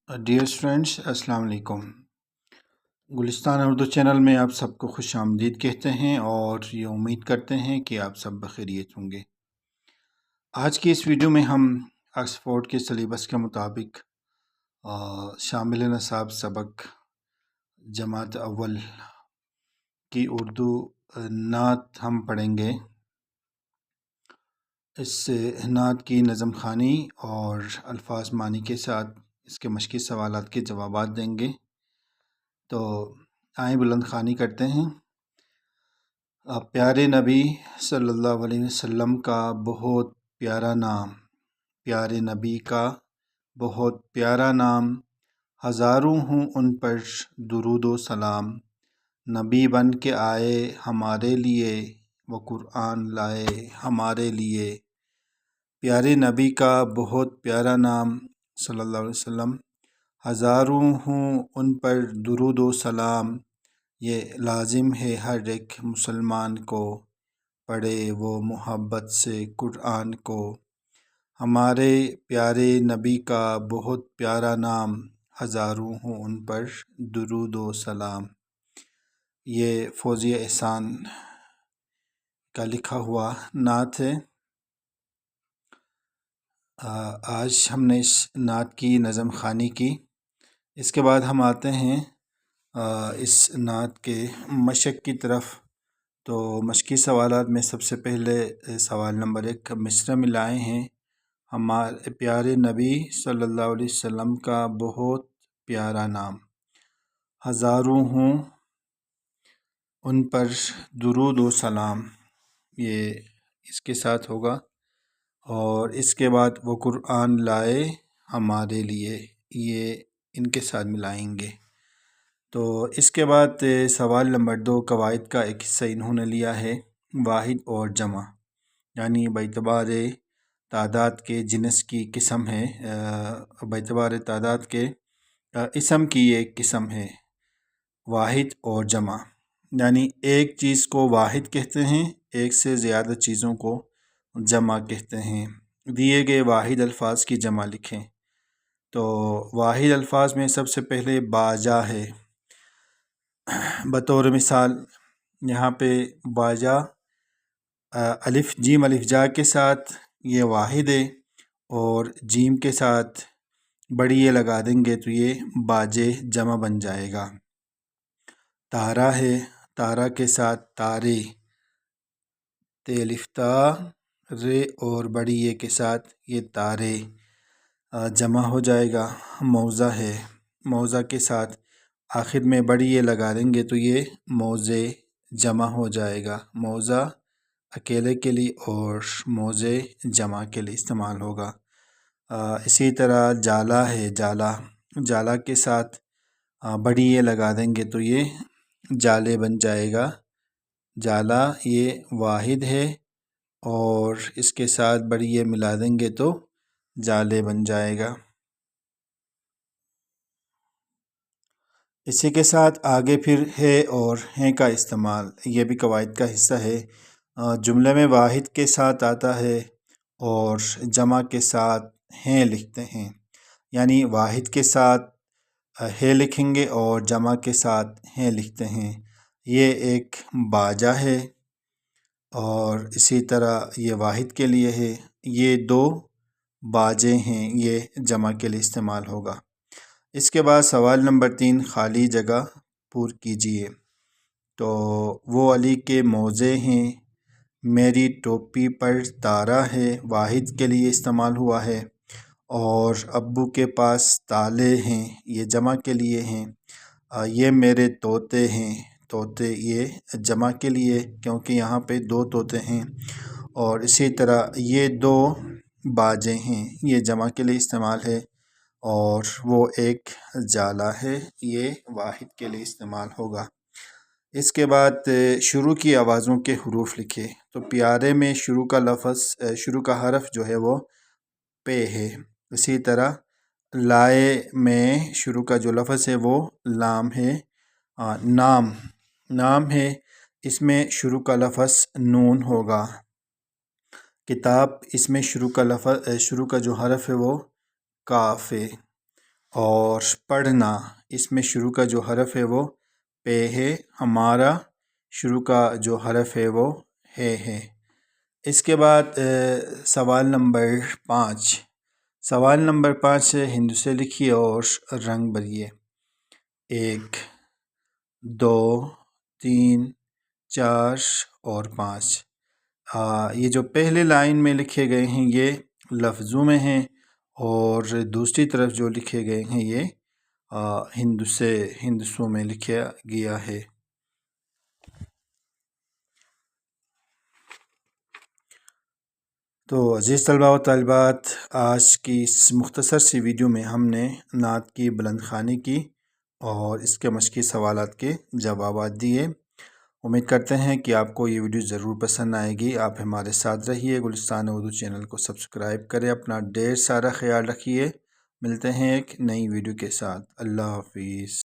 Dear students, السلام علیکم۔ گلستان Urdu channel میں آپ سب کو خوش آمدید کہتے ہیں اور یہ امید کرتے ہیں کہ آپ سب بخیریت ہوں گے۔ آج کی اس ویڈیو میں ہم آکسفورڈ کے سلیبس کے مطابق شامل نصاب سبق جماعت اول کی اردو نعت ہم پڑھیں گے۔ اس نعت کی نظم خوانی اور الفاظ معنی کے ساتھ اس کے مشقی سوالات کے جوابات دیں گے۔ تو آئیں بلند خوانی کرتے ہیں۔ پیارے نبی صلی اللہ علیہ وسلم کا بہت پیارا نام، پیارے نبی کا بہت پیارا نام، ہزاروں ہوں ان پر درود و سلام۔ نبی بن کے آئے ہمارے لیے، وہ قرآن لائے ہمارے لیے۔ پیارے نبی کا بہت پیارا نام صلی اللہ علیہ وسلم، ہزاروں ہوں ان پر درود و سلام۔ یہ لازم ہے ہر ایک مسلمان کو، پڑھے وہ محبت سے قرآن کو۔ ہمارے پیارے نبی کا بہت پیارا نام، ہزاروں ہوں ان پر درود و سلام۔ یہ فوزیہ احسان کا لکھا ہوا نعت ہے۔ آج ہم نے اس نعت کی نظم خوانی کی۔ اس کے بعد ہم آتے ہیں اس نعت کے مشق کی طرف۔ تو مشقی سوالات میں سب سے پہلے سوال نمبر 1 مصرع میں لائے ہیں۔ ہمارے پیارے نبی صلی اللہ علیہ وسلم کا بہت پیارا نام، ہزاروں ہوں ان پر درود و سلام، یہ اس کے ساتھ ہوگا۔ اور اس کے بعد وہ قرآن لائے ہمارے لیے، یہ ان کے ساتھ ملائیں گے۔ تو اس کے بعد سوال نمبر 2 قواعد کا ایک حصہ انہوں نے لیا ہے، واحد اور جمع، یعنی باعتبار تعداد کے جنس کی قسم ہے، باعتبار تعداد کے اسم کی ایک قسم ہے واحد اور جمع، یعنی ایک چیز کو واحد کہتے ہیں، ایک سے زیادہ چیزوں کو جمع کہتے ہیں۔ دیے گئے واحد الفاظ کی جمع لکھیں۔ تو واحد الفاظ میں سب سے پہلے باجا ہے۔ بطور مثال یہاں پہ باجا الف جیم الف جا کے ساتھ یہ واحد ہے، اور جیم کے ساتھ بڑی یہ لگا دیں گے تو یہ باجے جمع بن جائے گا۔ تارا ہے، تارا کے ساتھ تارے، تے الف تا رے اور بڑی یہ کے ساتھ یہ تارے جمع ہو جائے گا۔ موزہ ہے، موزہ کے ساتھ آخر میں بڑی یہ لگا دیں گے تو یہ موزے جمع ہو جائے گا۔ موزہ اکیلے کے لیے اور موزے جمع کے لیے استعمال ہوگا۔ اسی طرح جالا ہے، جالا، جالا کے ساتھ بڑی یہ لگا دیں گے تو یہ جالے بن جائے گا۔ جالا یہ واحد ہے اور اس کے ساتھ بڑی یہ ملا دیں گے تو جالے بن جائے گا۔ اسی کے ساتھ آگے پھر ہے اور ہیں کا استعمال، یہ بھی قواعد کا حصہ ہے۔ جملے میں واحد کے ساتھ آتا ہے اور جمع کے ساتھ ہیں لکھتے ہیں، یعنی واحد کے ساتھ ہے لکھیں گے اور جمع کے ساتھ ہیں لکھتے ہیں۔ یہ ایک باجا ہے اور اسی طرح یہ واحد کے لیے ہے، یہ 2 باجے ہیں، یہ جمع کے لیے استعمال ہوگا۔ اس کے بعد سوال نمبر 3 خالی جگہ پور کیجئے۔ تو وہ علی کے موزے ہیں، میری ٹوپی پر تارا ہے، واحد کے لیے استعمال ہوا ہے، اور ابو کے پاس تالے ہیں، یہ جمع کے لیے ہیں۔ یہ میرے طوطے ہیں، طوطے یہ جمع کے لیے کیونکہ یہاں پہ 2 طوطے ہیں۔ اور اسی طرح یہ 2 باجے ہیں، یہ جمع کے لیے استعمال ہے، اور وہ ایک جالا ہے، یہ واحد کے لیے استعمال ہوگا۔ اس کے بعد شروع کی آوازوں کے حروف لکھے۔ تو پیارے میں شروع کا حرف جو ہے وہ پے ہے۔ اسی طرح لائے میں شروع کا جو لفظ ہے وہ لام ہے۔ نام ہے، اس میں شروع کا لفظ نون ہوگا۔ کتاب، اس میں شروع کا جو حرف ہے وہ کاف ہے۔ اور پڑھنا، اس میں شروع کا جو حرف ہے وہ پے ہے، ہمارا شروع کا جو حرف ہے وہ ہے۔ اس کے بعد سوال نمبر 5۔ سوال نمبر 5 ہے، ہندو سے لکھیے اور رنگ بھریے۔ 1 2 3 4 اور 5۔ یہ جو پہلے لائن میں لکھے گئے ہیں یہ لفظوں میں ہیں، اور دوسری طرف جو لکھے گئے ہیں یہ ہندسوں میں لکھا گیا ہے۔ تو عزیز طلباء و طالبات، آج کی اس مختصر سی ویڈیو میں ہم نے نعت کی بلند خوانی کی اور اس کے مشقی سوالات کے جوابات دیے۔ امید کرتے ہیں کہ آپ کو یہ ویڈیو ضرور پسند آئے گی۔ آپ ہمارے ساتھ رہیے، گلستان اردو چینل کو سبسکرائب کریں۔ اپنا ڈھیر سارا خیال رکھیے۔ ملتے ہیں ایک نئی ویڈیو کے ساتھ۔ اللہ حافظ۔